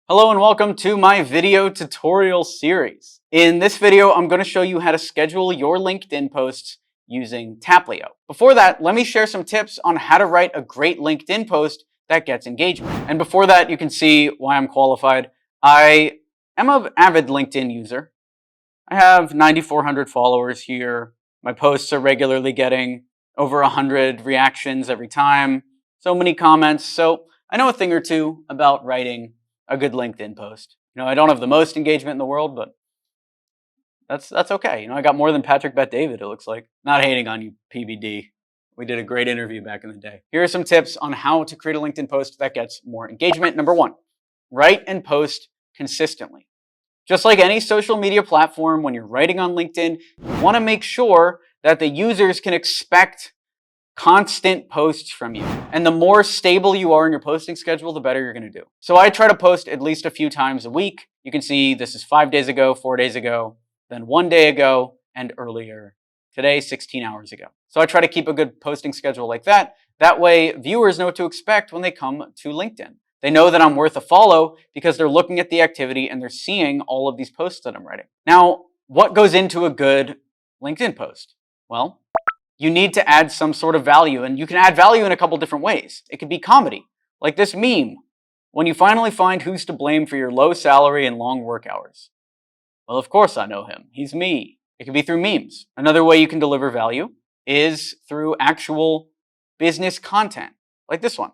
Hello and welcome to my video tutorial series. In this video, I'm going to show you how to schedule your LinkedIn posts using Taplio. Before that, let me share some tips on how to write a great LinkedIn post that gets engagement. And before that, you can see why I'm qualified. I am an avid LinkedIn user. I have 9,400 followers here. My posts are regularly getting over 100 reactions every time. So many comments. So I know a thing or two about writing a good LinkedIn post. I don't have the most engagement in the world, but that's okay. I got more than Patrick Bet-David, it looks like. Not hating on you, PBD. We did a great interview back in the day. Here are some tips on how to create a LinkedIn post that gets more engagement. Number one, write and post consistently. Just like any social media platform, when you're writing on LinkedIn, you want to make sure that the users can expect constant posts from you. And the more stable you are in your posting schedule, the better you're going to do. So I try to post at least a few times a week. You can see this is 5 days ago, 4 days ago, then 1 day ago, and earlier today, 16 hours ago. So I try to keep a good posting schedule like that. That way, viewers know what to expect when they come to LinkedIn. They know that I'm worth a follow because they're looking at the activity and they're seeing all of these posts that I'm writing. Now, what goes into a good LinkedIn post? Well, you need to add some sort of value, and you can add value in a couple different ways. It could be comedy, like this meme. When you finally find who's to blame for your low salary and long work hours. Well, of course I know him. He's me. It can be through memes. Another way you can deliver value is through actual business content, like this one.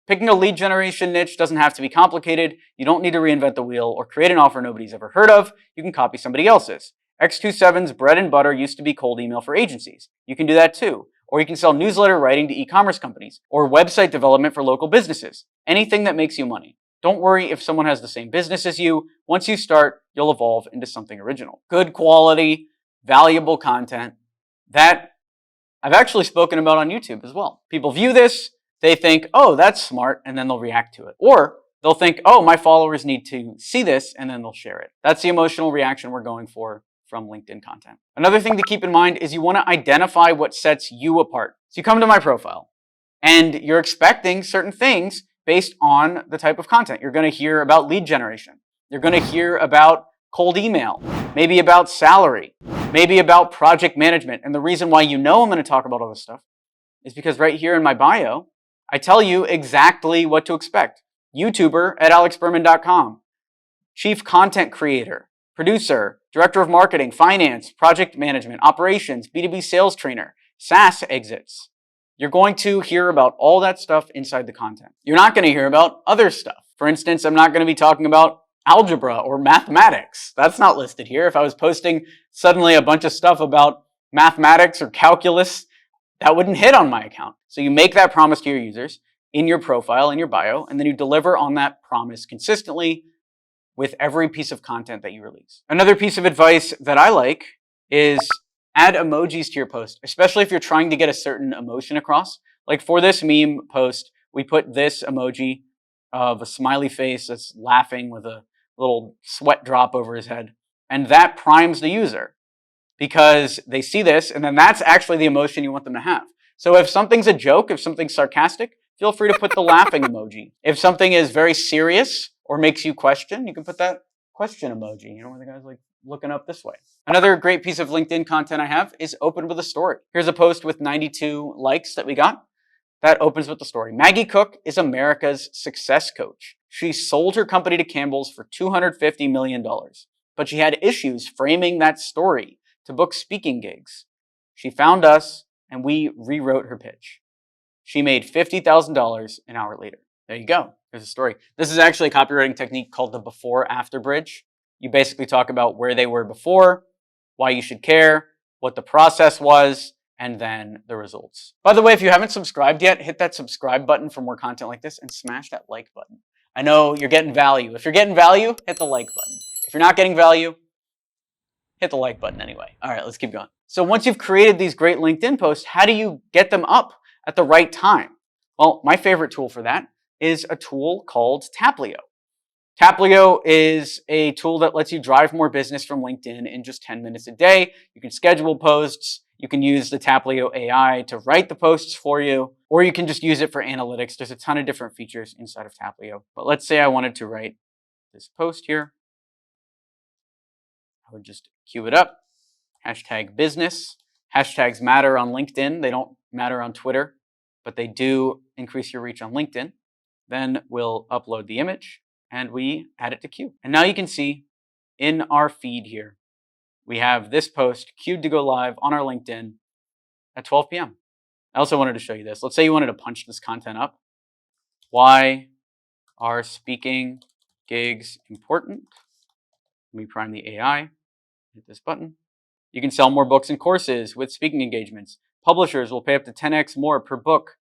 Picking a lead generation niche doesn't have to be complicated. You don't need to reinvent the wheel or create an offer nobody's ever heard of. You can copy somebody else's. X27's bread and butter used to be cold email for agencies. You can do that too. Or you can sell newsletter writing to e-commerce companies or website development for local businesses. Anything that makes you money. Don't worry if someone has the same business as you. Once you start, you'll evolve into something original. Good quality, valuable content that I've actually spoken about on YouTube as well. People view this, they think, oh, that's smart, and then they'll react to it. Or they'll think, oh, my followers need to see this, and then they'll share it. That's the emotional reaction we're going for from LinkedIn content. Another thing to keep in mind is you want to identify what sets you apart. So you come to my profile and you're expecting certain things based on the type of content. You're going to hear about lead generation. You're going to hear about cold email, maybe about salary, maybe about project management. And the reason why I'm going to talk about all this stuff is because right here in my bio, I tell you exactly what to expect. YouTuber at alexberman.com, chief content creator, producer, director of marketing, finance, project management, operations, B2B sales trainer, SaaS exits. You're going to hear about all that stuff inside the content. You're not going to hear about other stuff. For instance, I'm not going to be talking about algebra or mathematics. That's not listed here. If I was posting suddenly a bunch of stuff about mathematics or calculus, that wouldn't hit on my account. So you make that promise to your users in your profile, in your bio, and then you deliver on that promise consistently with every piece of content that you release. Another piece of advice that I like is add emojis to your post, especially if you're trying to get a certain emotion across. Like for this meme post, we put this emoji of a smiley face that's laughing with a little sweat drop over his head. And that primes the user because they see this, and then that's actually the emotion you want them to have. So if something's a joke, if something's sarcastic, feel free to put the laughing emoji. If something is very serious or makes you question, you can put that question emoji, where the guy's like looking up this way. Another great piece of LinkedIn content I have is open with a story. Here's a post with 92 likes that we got. That opens with the story. Maggie Cook is America's success coach. She sold her company to Campbell's for $250 million, but she had issues framing that story to book speaking gigs. She found us and we rewrote her pitch. She made $50,000 an hour later. There you go. There's a story. This is actually a copywriting technique called the before-after bridge. You basically talk about where they were before, why you should care, what the process was, and then the results. By the way, if you haven't subscribed yet, hit that subscribe button for more content like this and smash that like button. I know you're getting value. If you're getting value, hit the like button. If you're not getting value, hit the like button anyway. All right, let's keep going. So once you've created these great LinkedIn posts, how do you get them up at the right time? Well, my favorite tool for that is a tool called Taplio. Taplio is a tool that lets you drive more business from LinkedIn in just 10 minutes a day. You can schedule posts. You can use the Taplio AI to write the posts for you, or you can just use it for analytics. There's a ton of different features inside of Taplio. But let's say I wanted to write this post here. I would just queue it up. Hashtag business. Hashtags matter on LinkedIn. They don't matter on Twitter, but they do increase your reach on LinkedIn. Then we'll upload the image and we add it to queue. And now you can see in our feed here, we have this post queued to go live on our LinkedIn at 12 p.m. I also wanted to show you this. Let's say you wanted to punch this content up. Why are speaking gigs important? Let me prime the AI. Hit this button. You can sell more books and courses with speaking engagements. Publishers will pay up to 10x more per book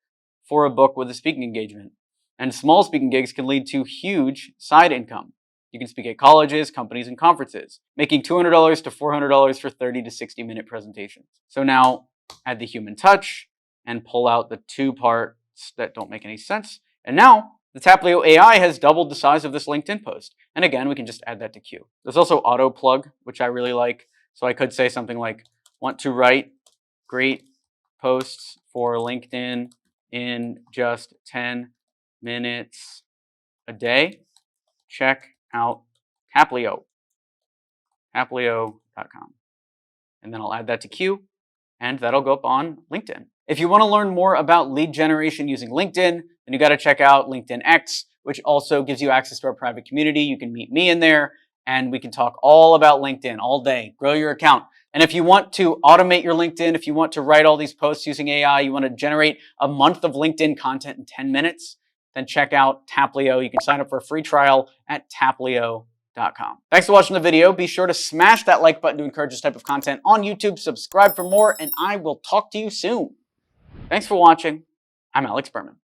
for a book with a speaking engagement. And small speaking gigs can lead to huge side income. You can speak at colleges, companies, and conferences, making $200 to $400 for 30 to 60-minute presentations. So now add the human touch and pull out the two parts that don't make any sense. And now the Taplio AI has doubled the size of this LinkedIn post. And again, we can just add that to queue. There's also auto plug, which I really like. So I could say something like, want to write great posts for LinkedIn in just 10 minutes a day. Check out Taplio, taplio.com. And then I'll add that to queue, and that'll go up on LinkedIn. If you want to learn more about lead generation using LinkedIn, then you got to check out LinkedIn X, which also gives you access to our private community. You can meet me in there, and we can talk all about LinkedIn all day. Grow your account. And if you want to automate your LinkedIn, if you want to write all these posts using AI, you want to generate a month of LinkedIn content in 10 minutes, then check out Taplio. You can sign up for a free trial at taplio.com. Thanks for watching the video. Be sure to smash that like button to encourage this type of content on YouTube. Subscribe for more, and I will talk to you soon. Thanks for watching. I'm Alex Berman.